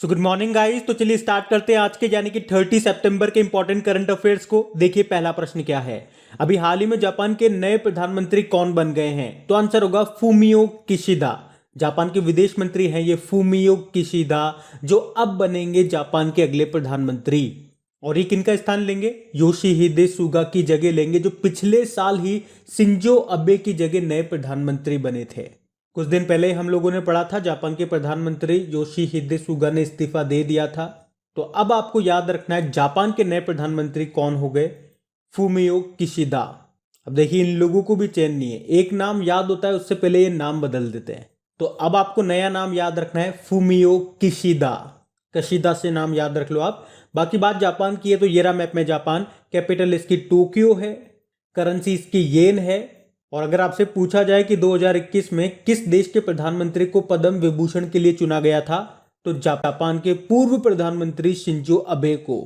So good morning guys. तो चलिए start करते हैं आज के यानी कि 30 सितंबर के इंपॉर्टेंट करंट अफेयर्स को। देखिए पहला प्रश्न क्या है। अभी हाल ही में जापान के नए प्रधानमंत्री कौन बन गए हैं? तो आंसर होगा फूमियो किशिदा। जापान के विदेश मंत्री हैं ये फूमियो किशिदा, जो अब बनेंगे जापान के अगले प्रधानमंत्री। और ये किनका स्थान लेंगे? योशिहिदे सुगा की जगह लेंगे, जो पिछले साल ही शिंजो अबे की जगह नए प्रधानमंत्री बने थे। कुछ दिन पहले हम लोगों ने पढ़ा था जापान के प्रधानमंत्री योशिहिदे सुगा ने इस्तीफा दे दिया था। तो अब आपको याद रखना है जापान के नए प्रधानमंत्री कौन हो गए? Fumio Kishida. अब देखिए इन लोगों को भी चैन नहीं है, एक नाम याद होता है उससे पहले ये नाम बदल देते हैं। तो अब आपको नया नाम याद रखना है फूमियो किशिदा। किशिदा से नाम याद रख लो आप। बाकी बात जापान की है तो ये रहा मैप में जापान। कैपिटल इसकी टोक्यो है, करेंसी इसकी येन है। और अगर आपसे पूछा जाए कि 2021 में किस देश के प्रधानमंत्री को पद्म विभूषण के लिए चुना गया था, तो जापान के पूर्व प्रधानमंत्री शिंजो अबे को।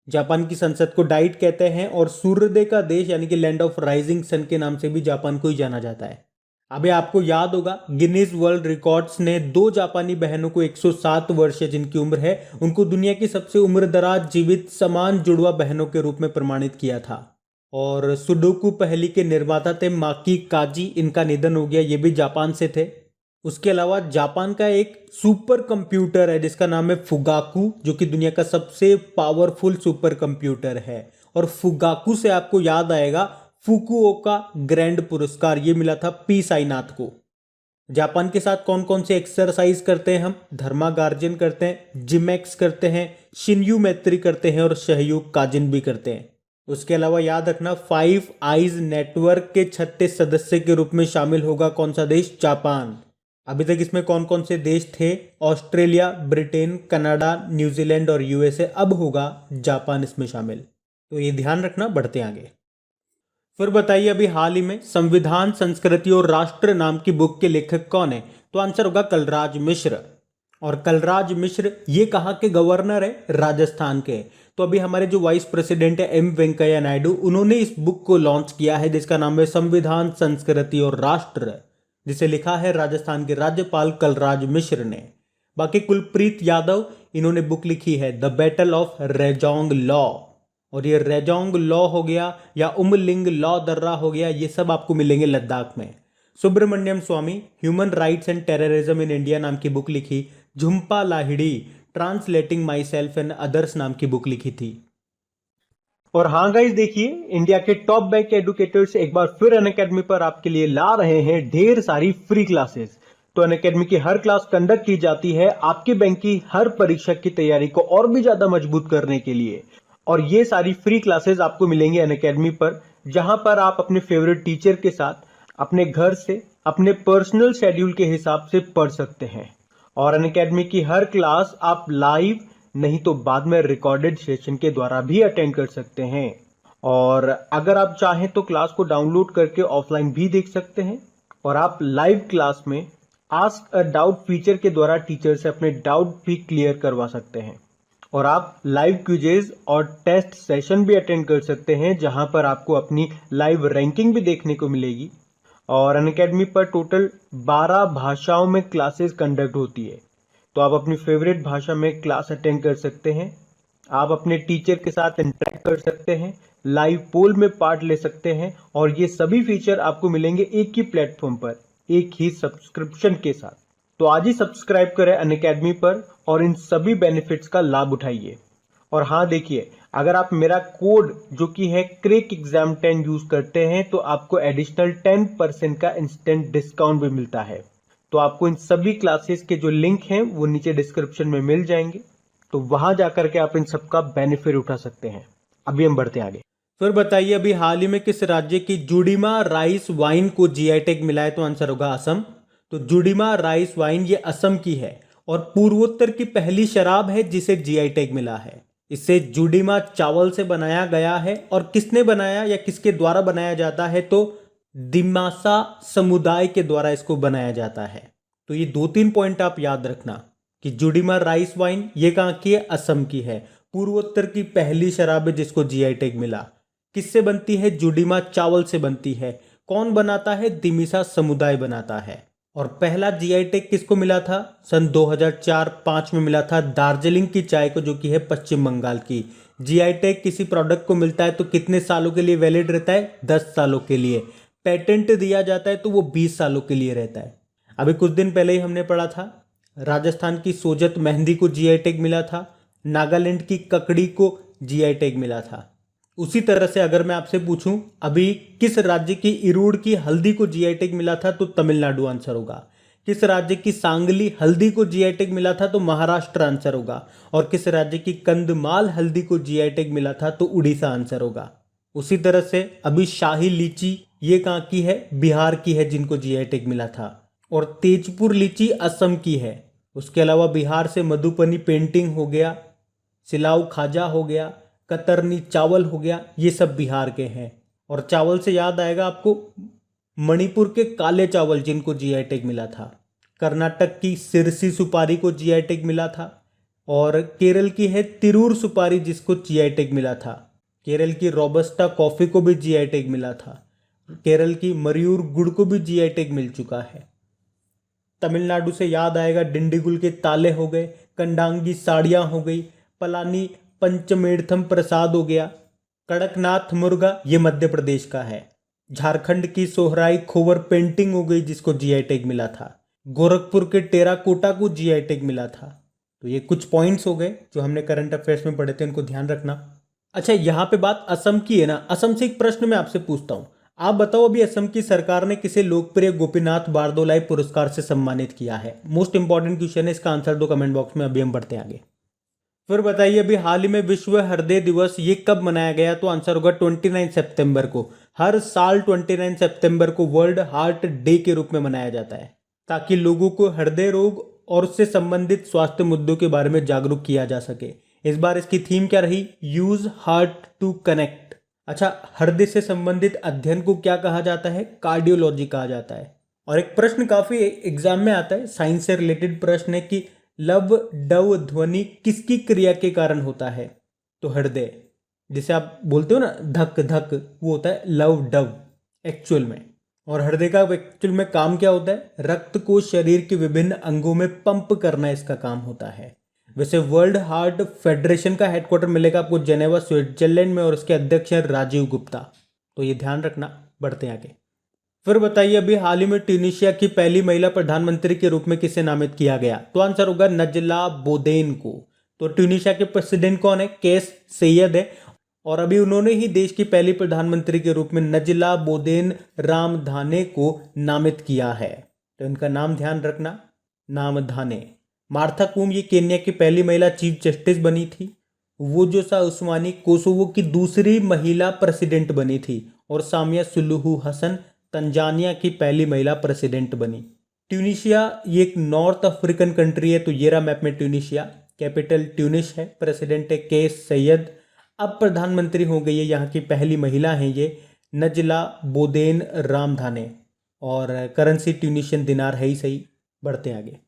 जापान की संसद को डाइट कहते हैं और सूर्योदय का देश यानी कि लैंड ऑफ राइजिंग सन के नाम से भी जापान को ही जाना जाता है। अबे आपको याद होगा गिनीज वर्ल्ड रिकॉर्ड्स ने दो जापानी बहनों को 107 वर्ष जिनकी उम्र है उनको दुनिया की सबसे उम्रदराज जीवित समान जुड़वा बहनों के रूप में प्रमाणित किया था। और सुडोकू पहेली के निर्माता थे माकी काजी, इनका निधन हो गया, ये भी जापान से थे। उसके अलावा जापान का एक सुपर कंप्यूटर है जिसका नाम है फुगाकू, जो कि दुनिया का सबसे पावरफुल सुपर कंप्यूटर है। और फुगाकू से आपको याद आएगा फुकुओका ग्रैंड पुरस्कार, ये मिला था पी साईनाथ को। जापान के साथ कौन कौन से एक्सरसाइज करते हैं हम? धर्मा गार्जन करते हैं, जिमेक्स करते हैं, शिन्यू मैत्री करते हैं और सहयोग काजिन भी करते हैं। उसके अलावा याद रखना 5 आइज नेटवर्क के 36 सदस्य के रूप में शामिल होगा कौन सा देश? जापान। अभी तक इसमें कौन कौन से देश थे? ऑस्ट्रेलिया, ब्रिटेन, कनाडा, न्यूजीलैंड और यूएसए। अब होगा जापान इसमें शामिल, तो ये ध्यान रखना। बढ़ते आगे। फिर बताइए अभी हाल ही में संविधान, संस्कृति और राष्ट्र नाम की बुक के लेखक कौन है? तो आंसर होगा कलराज मिश्र। और कलराज मिश्र ये कहाँ के गवर्नर है? राजस्थान के। तो अभी हमारे जो वाइस प्रेसिडेंट है एम वेंकैया नायडू, उन्होंने इस बुक को लॉन्च किया है जिसका नाम है संविधान, संस्कृति और राष्ट्र, जिसे लिखा है राजस्थान के राज्यपाल कलराज मिश्र ने। बाकी कुलप्रीत यादव, इन्होंने बुक लिखी है the battle of Rezang law. और ये रेजोंग लॉ हो गया या उमलिंग लॉ दर्रा हो गया, ये सब आपको मिलेंगे लद्दाख में। Subramanian Swamy, human rights and terrorism in India नाम की बुक लिखी। Jhumpa Lahiri, translating myself and others नाम की बुक लिखी थी। और हाँ गाइस, देखिए इंडिया के टॉप बैंक एडुकेटर्स एक बार फिर अनअकैडमी पर आपके लिए ला रहे हैं ढेर सारी फ्री क्लासेस। तो अनअकैडमी की हर क्लास कंडक्ट की जाती है आपके बैंक की हर परीक्षा की तैयारी को और भी ज्यादा मजबूत करने के लिए। और ये सारी फ्री क्लासेस आपको मिलेंगे अनअकैडमी पर, जहां पर आप अपने फेवरेट टीचर के साथ अपने घर से अपने पर्सनल शेड्यूल के हिसाब से पढ़ सकते हैं। और अनअकैडमी की हर क्लास आप लाइव नहीं तो बाद में रिकॉर्डेड सेशन के द्वारा भी अटेंड कर सकते हैं। और अगर आप चाहें तो क्लास को डाउनलोड करके ऑफलाइन भी देख सकते हैं। और आप लाइव क्लास में आस्क अ डाउट फीचर के द्वारा टीचर से अपने डाउट भी क्लियर करवा सकते हैं। और आप लाइव क्विजेज और टेस्ट सेशन भी अटेंड कर सकते हैं, जहां पर आपको अपनी लाइव रैंकिंग भी देखने को मिलेगी। और अनअकैडमी पर टोटल 12 भाषाओं में क्लासेस कंडक्ट होती है, तो आप अपनी फेवरेट भाषा में क्लास अटेंड कर सकते हैं। आप अपने टीचर के साथ इंटरेक्ट कर सकते हैं, लाइव पोल में पार्ट ले सकते हैं। और ये सभी फीचर आपको मिलेंगे एक ही प्लेटफॉर्म पर, एक ही सब्सक्रिप्शन के साथ। तो आज ही सब्सक्राइब करें अनअकैडमी पर और इन सभी बेनिफिट्स का लाभ उठाइए। और हाँ देखिए, अगर आप मेरा कोड जो कि है क्रेक एग्जाम 10 यूज करते हैं तो आपको एडिशनल 10% का इंस्टेंट डिस्काउंट भी मिलता है। तो आपको इन सभी क्लासेस के जो लिंक हैं वो नीचे डिस्क्रिप्शन में मिल जाएंगे, तो वहां जाकर के आप इन सबका बेनिफिट उठा सकते हैं। अभी हम बढ़ते हैं आगे। फिर बताइए अभी हाल ही में किस राज्य की जुडिमा राइस वाइन को जीआई टैग मिला है? तो आंसर होगा असम। तो जुडिमा राइस वाइन ये असम की है और पूर्वोत्तर की पहली शराब है जिसे जीआई टैग मिला है। इसे जुडिमा चावल से बनाया गया है। और किसने बनाया या किसके द्वारा बनाया जाता है? तो दिमासा समुदाय के द्वारा इसको बनाया जाता है। तो ये 2-3 पॉइंट आप याद रखना कि जुडिमा राइस वाइन ये कहां की है? असम की है। पूर्वोत्तर की पहली शराब है जिसको जीआई टैग मिला। किससे बनती है? जुडिमा चावल से बनती है। कौन बनाता है? दिमिसा समुदाय बनाता है। और पहला जीआई टैग किसको मिला था? सन 2004-5 में मिला था दार्जिलिंग की चाय को, जो कि है पश्चिम बंगाल की। जीआई टैग किसी प्रोडक्ट को मिलता है तो कितने सालों के लिए वैलिड रहता है? 10 सालों के लिए। पेटेंट दिया जाता है तो वो 20 सालों के लिए रहता है। अभी कुछ दिन पहले ही हमने पढ़ा था, राजस्थान की सोजत मेहंदी को जीआई टैग मिला था, नागालैंड की ककड़ी को जीआई टैग मिला था। उसी तरह से अगर मैं आपसे पूछूं अभी किस राज्य की इरूड़ की हल्दी को जीआई टैग मिला था, तो तमिलनाडु आंसर होगा। किस राज्य की सांगली हल्दी को जीआई टैग मिला था, तो महाराष्ट्र आंसर होगा। और किस राज्य की कंदमाल हल्दी को जीआई टैग मिला था, तो उड़ीसा आंसर होगा। उसी तरह से अभी शाही लीची ये कहाँ की है? बिहार की है, जिनको जीआई टैग मिला था। और तेजपुर लीची असम की है। उसके अलावा बिहार से मधुबनी पेंटिंग हो गया, सिलाऊ खाजा हो गया, कतरनी चावल हो गया, ये सब बिहार के हैं। और चावल से याद आएगा आपको मणिपुर के काले चावल, जिनको जीआई टैग मिला था। कर्नाटक की सिरसी सुपारी को जीआई टैग मिला था। और केरल की है तिरूर सुपारी, जिसको जीआई टैग मिला था। केरल की रोबस्टा कॉफी को भी जीआई टैग मिला था। केरल की मयूर गुड़ को भी जीआई टैग मिल चुका है। तमिलनाडु से याद आएगा डिंडीगुल के ताले हो गए, कंडांगी साड़ियाँ हो गई, पलानी पंचमेड़थम प्रसाद हो गया, कड़कनाथ मुर्गा ये मध्य प्रदेश का है। झारखंड की सोहराई खोवर पेंटिंग हो गई, जिसको जीआई टैग मिला था। गोरखपुर के टेराकोटा को जीआई टैग मिला था। तो ये कुछ पॉइंट्स हो गए जो हमने करंट अफेयर्स में पढ़े थे, इनको ध्यान रखना। अच्छा, यहाँ पे बात असम की है ना, असम से एक प्रश्न मैं आपसे पूछता हूँ। आप बताओ अभी असम की सरकार ने किसे लोकप्रिय गोपीनाथ बारदोलाई पुरस्कार से सम्मानित किया है? मोस्ट इंपॉर्टेंट क्वेश्चन है, इसका आंसर दो कमेंट बॉक्स में। अभी हम बढ़ते हैं आगे। फिर बताइए अभी हाल ही में विश्व हृदय दिवस ये कब मनाया गया? तो आंसर होगा 29 सितंबर को। हर साल 29 सितंबर को वर्ल्ड हार्ट डे के रूप में मनाया जाता है, ताकि लोगों को हृदय रोग और उससे संबंधित स्वास्थ्य मुद्दों के बारे में जागरूक किया जा सके। इस बार इसकी थीम क्या रही? Use heart to connect. अच्छा, हृदय से संबंधित अध्ययन को क्या कहा जाता है? कार्डियोलॉजी कहा जाता है। और एक प्रश्न काफी एग्जाम में आता है, साइंस से रिलेटेड प्रश्न है कि लव डव ध्वनि किसकी क्रिया के कारण होता है? तो हृदय, जिसे आप बोलते हो ना धक धक, वो होता है लव डव एक्चुअल में। और हृदय का एक्चुअल में काम क्या होता है? रक्त को शरीर के विभिन्न अंगों में पंप करना इसका काम होता है। वैसे वर्ल्ड हार्ट फेडरेशन का हेडक्वार्टर मिलेगा आपको जेनेवा स्विट्जरलैंड में, और उसके अध्यक्ष हैं राजीव गुप्ता। तो ये ध्यान रखना। बढ़ते आगे। फिर बताइए अभी हाल ही में ट्यूनीशिया की पहली महिला प्रधानमंत्री के रूप में किसे नामित किया गया? तो आंसर होगा नजला बोदेन को। तो ट्यूनीशिया के प्रेसिडेंट कौन है? कैस सैयद है। और अभी उन्होंने ही देश की पहली प्रधानमंत्री के रूप में नजला बोदेन रामधाने को नामित किया है। तो इनका नाम ध्यान रखना, नामधाने। मार्था कूम ये केन्या की पहली महिला चीफ जस्टिस बनी थी। वोजोसा उस्मानी कोसोवो की दूसरी महिला प्रेसिडेंट बनी थी। और सामिया सुलूहू हसन तंजानिया की पहली महिला प्रेसिडेंट बनी। ट्यूनीशिया ये एक नॉर्थ अफ्रीकन कंट्री है। तो ये रहा मैप में ट्यूनीशिया। कैपिटल ट्यूनिश है, प्रेसिडेंट है कैस सैयद। अब प्रधानमंत्री हो गई है यहाँ की पहली महिला है ये नजला बोदेन रामधाने। और करेंसी ट्यूनिशियन दिनार है ही सही। बढ़ते आगे।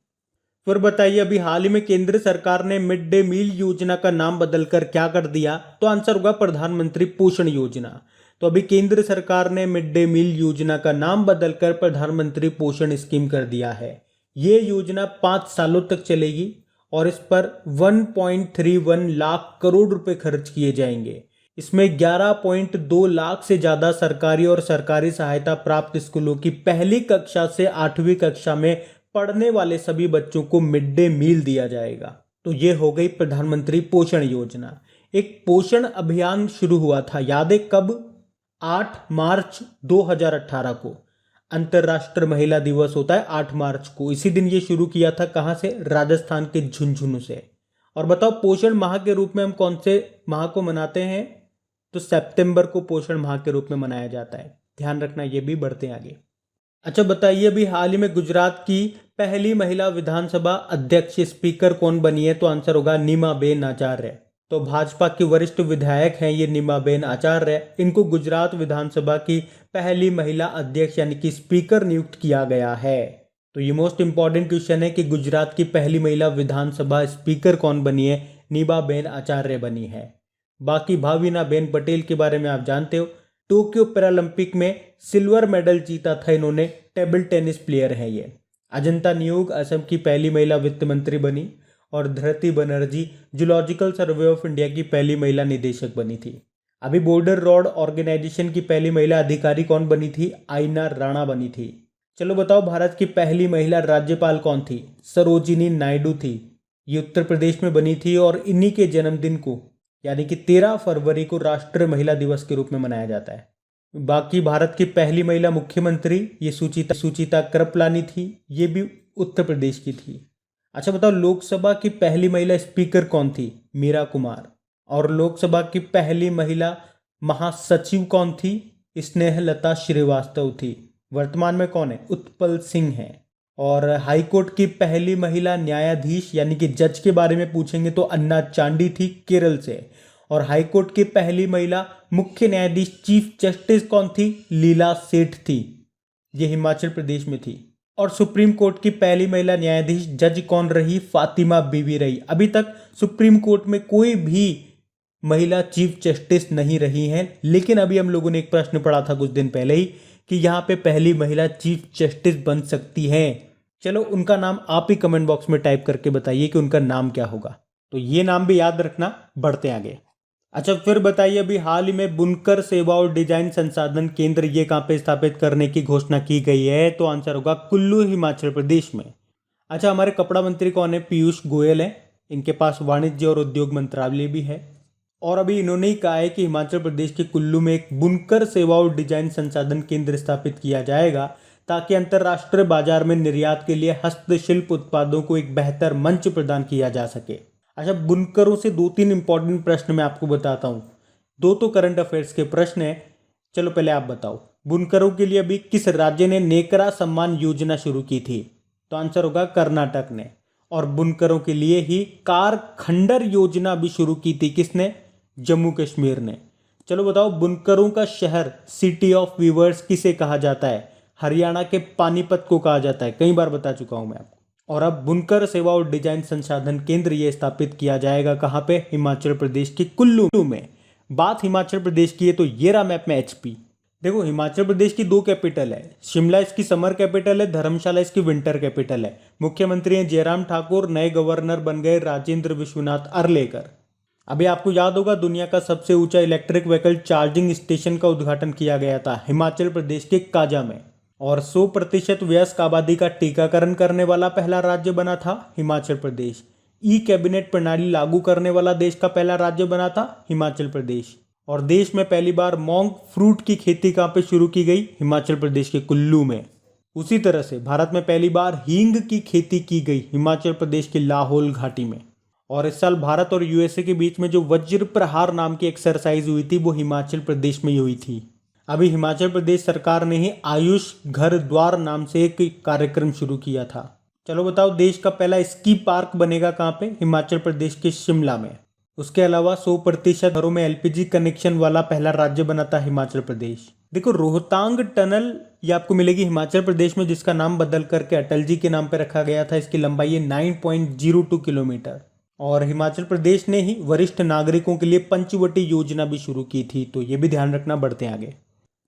फिर बताइए अभी हाल ही में केंद्र सरकार ने मिड डे मील योजना का नाम बदलकर क्या कर दिया? तो आंसर होगा प्रधानमंत्री पोषण योजना। तो अभी केंद्र सरकार ने मिड डे मील योजना का नाम बदलकर प्रधानमंत्री पोषण स्कीम कर दिया है। ये योजना 5 सालों तक चलेगी और इस पर 1.31 लाख करोड़ रुपए खर्च किए जाएंगे। इसमें 11.2 लाख से ज्यादा सरकारी और सरकारी सहायता प्राप्त स्कूलों की पहली कक्षा से 8वीं कक्षा में पढ़ने वाले सभी बच्चों को मिड डे मील दिया जाएगा। तो ये हो गई प्रधानमंत्री पोषण योजना। एक पोषण अभियान शुरू हुआ था, याद है कब? 8 मार्च 2018 को अंतर्राष्ट्रीय महिला दिवस होता है 8 मार्च को। इसी दिन ये शुरू किया था। कहां से? राजस्थान के झुंझुनू से। और बताओ पोषण माह के रूप में हम कौन से माह को मनाते हैं? तो सितंबर को पोषण माह के रूप में मनाया जाता है। ध्यान रखना ये भी। बढ़ते हैं आगे। अच्छा बताइए अभी हाल ही में गुजरात की पहली महिला विधानसभा अध्यक्ष स्पीकर कौन बनी है? तो आंसर होगा नीमाबेन आचार्य। तो भाजपा की वरिष्ठ विधायक हैं ये नीमाबेन आचार्य। इनको गुजरात विधानसभा की पहली महिला अध्यक्ष यानी कि स्पीकर नियुक्त किया गया है। तो ये मोस्ट इंपॉर्टेंट क्वेश्चन है कि गुजरात की पहली महिला विधानसभा स्पीकर कौन बनी है? नीमाबेन आचार्य बनी है। बाकी भाविनाबेन पटेल के बारे में आप जानते हो, टोक्यो पैरालंपिक में सिल्वर मेडल जीता था इन्होंने। टेबल टेनिस प्लेयर है ये। अजंता नियोग असम की पहली महिला वित्त मंत्री बनी और Dhriti Banerjee zoological survey of India की पहली महिला निदेशक बनी थी। अभी बॉर्डर रोड ऑर्गेनाइजेशन की पहली महिला अधिकारी कौन बनी थी? आईना राणा बनी थी। चलो बताओ, भारत की पहली महिला राज्यपाल कौन थी? सरोजिनी नायडू थी। ये उत्तर प्रदेश में बनी थी और इन्हीं के जन्मदिन को यानी कि 13 फरवरी को राष्ट्रीय महिला दिवस के रूप में मनाया जाता है। बाकी भारत की पहली महिला मुख्यमंत्री ये सुचिता कृपलानी थी, ये भी उत्तर प्रदेश की थी। अच्छा बताओ, लोकसभा की पहली महिला स्पीकर कौन थी? मीरा कुमार। और लोकसभा की पहली महिला महासचिव कौन थी? स्नेहलता श्रीवास्तव थी। वर्तमान में कौन है? उत्पल सिंह है। और हाईकोर्ट की पहली महिला न्यायाधीश यानी कि जज के बारे में पूछेंगे तो अन्ना चांडी थी, केरल से। और हाईकोर्ट की पहली महिला मुख्य न्यायाधीश चीफ जस्टिस कौन थी? लीला सेठ थी, ये हिमाचल प्रदेश में थी। और सुप्रीम कोर्ट की पहली महिला न्यायाधीश जज कौन रही? फातिमा बीवी रही। अभी तक सुप्रीम कोर्ट में कोई भी महिला चीफ जस्टिस नहीं रही हैं, लेकिन अभी हम लोगों ने एक प्रश्न पढ़ा था कुछ दिन पहले ही कि यहाँ पे पहली महिला चीफ जस्टिस बन सकती हैं। चलो उनका नाम आप ही कमेंट बॉक्स में टाइप करके बताइए कि उनका नाम क्या होगा। तो ये नाम भी याद रखना, बढ़ते आगे। अच्छा फिर बताइए, अभी हाल ही में बुनकर सेवा और डिजाइन संसाधन केंद्र ये कहाँ पे स्थापित करने की घोषणा की गई है? तो आंसर होगा कुल्लू, हिमाचल प्रदेश में। अच्छा, हमारे कपड़ा मंत्री कौन है? पीयूष गोयल है। इनके पास वाणिज्य और उद्योग मंत्रालय भी है। और अभी इन्होंने ही कहा है कि हिमाचल प्रदेश के कुल्लू में एक बुनकर सेवा और डिजाइन संसाधन केंद्र स्थापित किया जाएगा ताकि अंतर्राष्ट्रीय बाजार में निर्यात के लिए हस्तशिल्प उत्पादों को एक बेहतर मंच प्रदान किया जा सके। अच्छा, बुनकरों से 2-3 इंपॉर्टेंट प्रश्न मैं आपको बताता हूँ। 2 तो करंट अफेयर्स के प्रश्न है। चलो पहले आप बताओ, बुनकरों के लिए अभी किस राज्य ने नेकरा सम्मान योजना शुरू की थी? तो आंसर होगा कर्नाटक ने। और बुनकरों के लिए ही कार खंडर योजना भी शुरू की थी, किसने? जम्मू कश्मीर ने। चलो बताओ, बुनकरों का शहर सिटी ऑफ वीवर्स किसे कहा जाता है? हरियाणा के पानीपत को कहा जाता है, कई बार बता चुका हूं मैं आपको। और अब बुनकर सेवा और डिजाइन संसाधन केंद्र ये स्थापित किया जाएगा कहाँ पे? हिमाचल प्रदेश के कुल्लू में। बात हिमाचल प्रदेश की है तो ये रहा मैप में एचपी। देखो, हिमाचल प्रदेश की 2 कैपिटल है। शिमला इसकी समर कैपिटल है, धर्मशाला इसकी विंटर कैपिटल है। मुख्यमंत्री हैं जयराम ठाकुर, नए गवर्नर बन गए राजेंद्र विश्वनाथ अरलेकर। अभी आपको याद होगा, दुनिया का सबसे ऊंचा इलेक्ट्रिक व्हीकल चार्जिंग स्टेशन का उद्घाटन किया गया था हिमाचल प्रदेश के काजा में। और 100% वयस्क आबादी का टीकाकरण करने वाला पहला राज्य बना था हिमाचल प्रदेश। ई कैबिनेट प्रणाली लागू करने वाला देश का पहला राज्य बना था हिमाचल प्रदेश। और देश में पहली बार मोंग फ्रूट की खेती कहाँ पे शुरू की गई? हिमाचल प्रदेश के कुल्लू में। उसी तरह से भारत में पहली बार हींग की खेती की गई हिमाचल प्रदेश के लाहौल घाटी में। और इस साल भारत और यूएसए के बीच में जो वज्र प्रहार नाम की एक्सरसाइज हुई थी वो हिमाचल प्रदेश में ही हुई थी। अभी हिमाचल प्रदेश सरकार ने ही आयुष घर द्वार नाम से एक कार्यक्रम शुरू किया था। चलो बताओ, देश का पहला स्की पार्क बनेगा कहाँ पे? हिमाचल प्रदेश के शिमला में। उसके अलावा 100% घरों में एलपीजी कनेक्शन वाला पहला राज्य बना था हिमाचल प्रदेश। देखो, रोहतांग टनल ये आपको मिलेगी हिमाचल प्रदेश में, जिसका नाम बदल करके अटल जी के नाम पे रखा गया था। इसकी लंबाई है 9.02 किलोमीटर। और हिमाचल प्रदेश ने ही वरिष्ठ नागरिकों के लिए पंचवटी योजना भी शुरू की थी, तो ये भी ध्यान रखना, बढ़ते हैं आगे।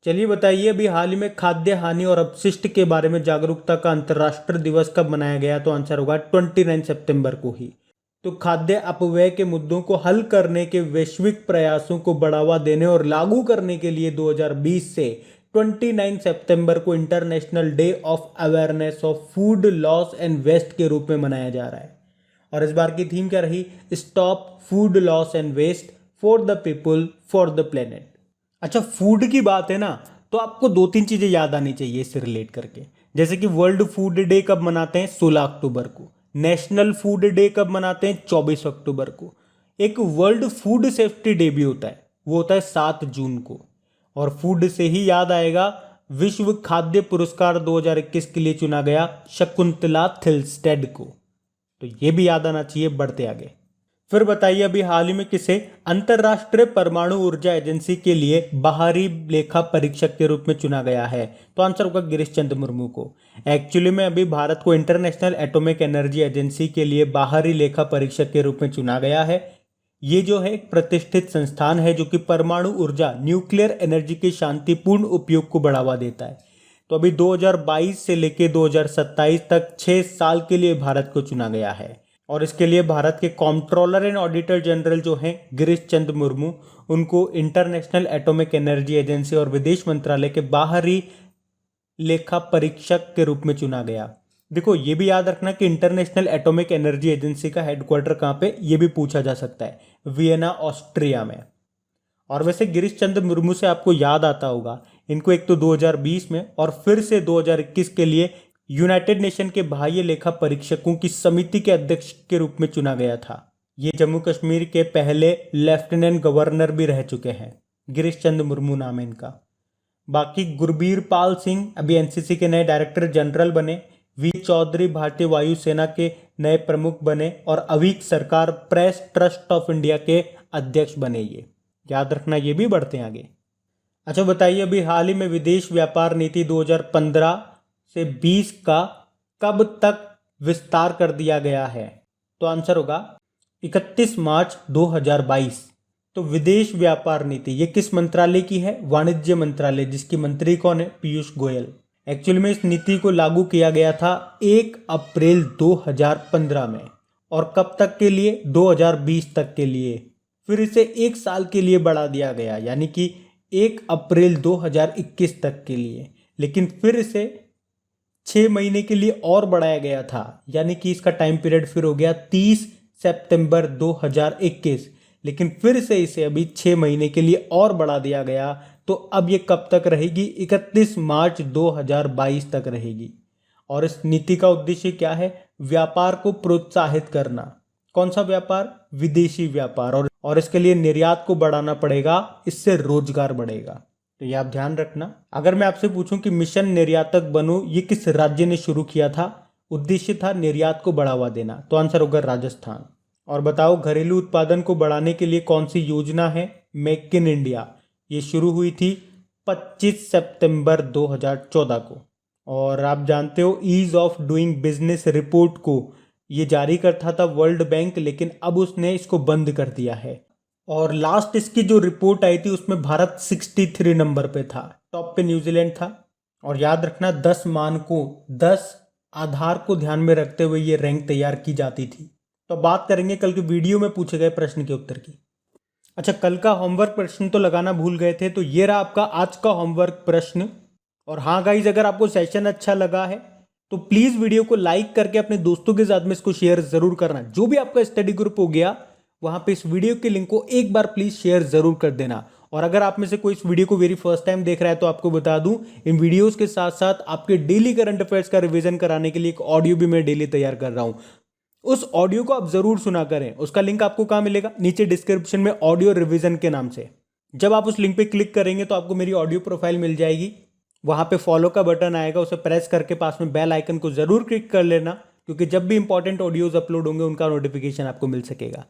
चलिए बताइए, अभी हाल ही में खाद्य हानि और अपशिष्ट के बारे में जागरूकता का अंतर्राष्ट्रीय दिवस कब मनाया गया? तो आंसर होगा 29 सितंबर को ही। तो खाद्य अपव्यय के मुद्दों को हल करने के वैश्विक प्रयासों को बढ़ावा देने और लागू करने के लिए 2020 से 29 सितंबर को international day of awareness of food loss and waste के रूप में मनाया जा रहा है। और इस बार की थीम क्या रही? Stop food loss and waste for the people for the planet. अच्छा, फूड की बात है ना, तो आपको 2-3 चीजें याद आनी चाहिए इससे रिलेट करके। जैसे कि वर्ल्ड फूड डे कब मनाते हैं? 16 अक्टूबर को। नेशनल फूड डे कब मनाते हैं? 24 अक्टूबर को। एक वर्ल्ड फूड सेफ्टी डे भी होता है, वो होता है 7 जून को। और फूड से ही याद आएगा, विश्व खाद्य पुरस्कार 2021 के लिए चुना गया शकुंतला थिल्स्टेड को, तो ये भी याद आना चाहिए। बढ़ते आगे। फिर बताइए, अभी हाल ही में किसे अंतरराष्ट्रीय परमाणु ऊर्जा एजेंसी के लिए बाहरी लेखा परीक्षक के रूप में चुना गया है? तो आंसर होगा गिरीश चंद्र मुर्मू को। एक्चुअली में अभी भारत को इंटरनेशनल एटॉमिक एनर्जी एजेंसी के लिए बाहरी लेखा परीक्षक के रूप में चुना गया है। ये जो है एक प्रतिष्ठित संस्थान है जो कि परमाणु ऊर्जा न्यूक्लियर एनर्जी के शांतिपूर्ण उपयोग को बढ़ावा देता है। तो अभी 2022 से लेके 2027 तक 6 साल के लिए भारत को चुना गया है। और इसके लिए भारत के कंट्रोलर एंड ऑडिटर जनरल जो हैं गिरीश चंद्र मुर्मू, उनको इंटरनेशनल एटॉमिक एनर्जी एजेंसी और विदेश मंत्रालय के बाहरी लेखा परीक्षक के रूप में चुना गया। देखो ये भी याद रखना कि इंटरनेशनल एटॉमिक एनर्जी एजेंसी का हेडक्वार्टर कहाँ पे, ये भी पूछा जा सकता है, वियना ऑस्ट्रिया में। और वैसे गिरीश चंद्र मुर्मू से आपको याद आता होगा, इनको एक तो 2020 में और फिर से 2021 के लिए यूनाइटेड नेशन के बाह्य लेखा परीक्षकों की समिति के अध्यक्ष के रूप में चुना गया था। ये जम्मू कश्मीर के पहले लेफ्टिनेंट गवर्नर भी रह चुके हैं। गिरीश चंद्र मुर्मू नाम है इनका। बाकी गुरबीर पाल सिंह अभी एनसीसी के नए डायरेक्टर जनरल बने। वी चौधरी भारतीय वायुसेना के नए प्रमुख बने और अवीक सरकार प्रेस ट्रस्ट ऑफ इंडिया के अध्यक्ष बने। ये याद रखना, ये भी बढ़ते हैं आगे। अच्छा बताइए, अभी हाल ही में विदेश व्यापार नीति 2015 से 20 का कब तक विस्तार कर दिया गया है? तो आंसर होगा 31 मार्च 2022। तो विदेश व्यापार नीति ये किस मंत्रालय की है? वाणिज्य मंत्रालय, जिसकी मंत्री कौन है? पीयूष गोयल। एक्चुअली में इस नीति को लागू किया गया था 1 अप्रैल 2015 में। और कब तक के लिए? 2020 तक के लिए। फिर इसे 1 साल के लिए बढ़ा दिया गया, यानी कि 1 अप्रैल 2021 तक के लिए। लेकिन फिर इसे 6 महीने के लिए और बढ़ाया गया था, यानी कि इसका टाइम पीरियड फिर हो गया 30 सितंबर 2021। लेकिन फिर से इसे अभी 6 महीने के लिए और बढ़ा दिया गया। तो अब ये कब तक रहेगी? 31 मार्च 2022 तक रहेगी। और इस नीति का उद्देश्य क्या है? व्यापार को प्रोत्साहित करना। कौन सा व्यापार? विदेशी व्यापार। और इसके लिए निर्यात को बढ़ाना पड़ेगा, इससे रोजगार बढ़ेगा। तो ये आप ध्यान रखना। अगर मैं आपसे पूछूं कि मिशन निर्यातक बनो ये किस राज्य ने शुरू किया था? उद्देश्य था निर्यात को बढ़ावा देना। तो आंसर होगा राजस्थान। और बताओ, घरेलू उत्पादन को बढ़ाने के लिए कौन सी योजना है? Make in India. ये शुरू हुई थी 25 सितंबर 2014 को। और आप जानते हो ease of doing business report को ये जारी करता था वर्ल्ड बैंक, लेकिन अब उसने इसको बंद कर दिया है। और लास्ट इसकी जो रिपोर्ट आई थी उसमें भारत 63 नंबर पे था, टॉप पे न्यूजीलैंड था। और याद रखना 10 मानकों 10 आधार को ध्यान में रखते हुए ये रैंक तैयार की जाती थी। तो बात करेंगे कल के वीडियो में पूछे गए प्रश्न के उत्तर की। अच्छा, कल का होमवर्क प्रश्न तो लगाना भूल गए थे, तो ये रहा आपका आज का होमवर्क प्रश्न। और हाँ गाइज, अगर आपको सेशन अच्छा लगा है तो प्लीज वीडियो को लाइक करके अपने दोस्तों के साथ में इसको शेयर जरूर करना। जो भी आपका स्टडी ग्रुप हो गया वहां पे इस वीडियो के लिंक को एक बार प्लीज शेयर जरूर कर देना। और अगर आप में से कोई इस वीडियो को वेरी फर्स्ट टाइम देख रहा है तो आपको बता दूं, इन वीडियोस के साथ साथ आपके डेली करंट अफेयर्स का रिवीजन कराने के लिए एक ऑडियो भी मैं डेली तैयार कर रहा हूं। उस ऑडियो को आप जरूर सुना करें। उसका लिंक आपको कहां मिलेगा? नीचे डिस्क्रिप्शन में ऑडियो रिवीजन के नाम से। जब आप उस लिंक पे क्लिक करेंगे तो आपको मेरी ऑडियो प्रोफाइल मिल जाएगी। वहां पे फॉलो का बटन आएगा, उसे प्रेस करके पास में बेल आइकन को जरूर क्लिक कर लेना, क्योंकि जब भी इंपॉर्टेंट ऑडियोज अपलोड होंगे उनका नोटिफिकेशन आपको मिल सकेगा।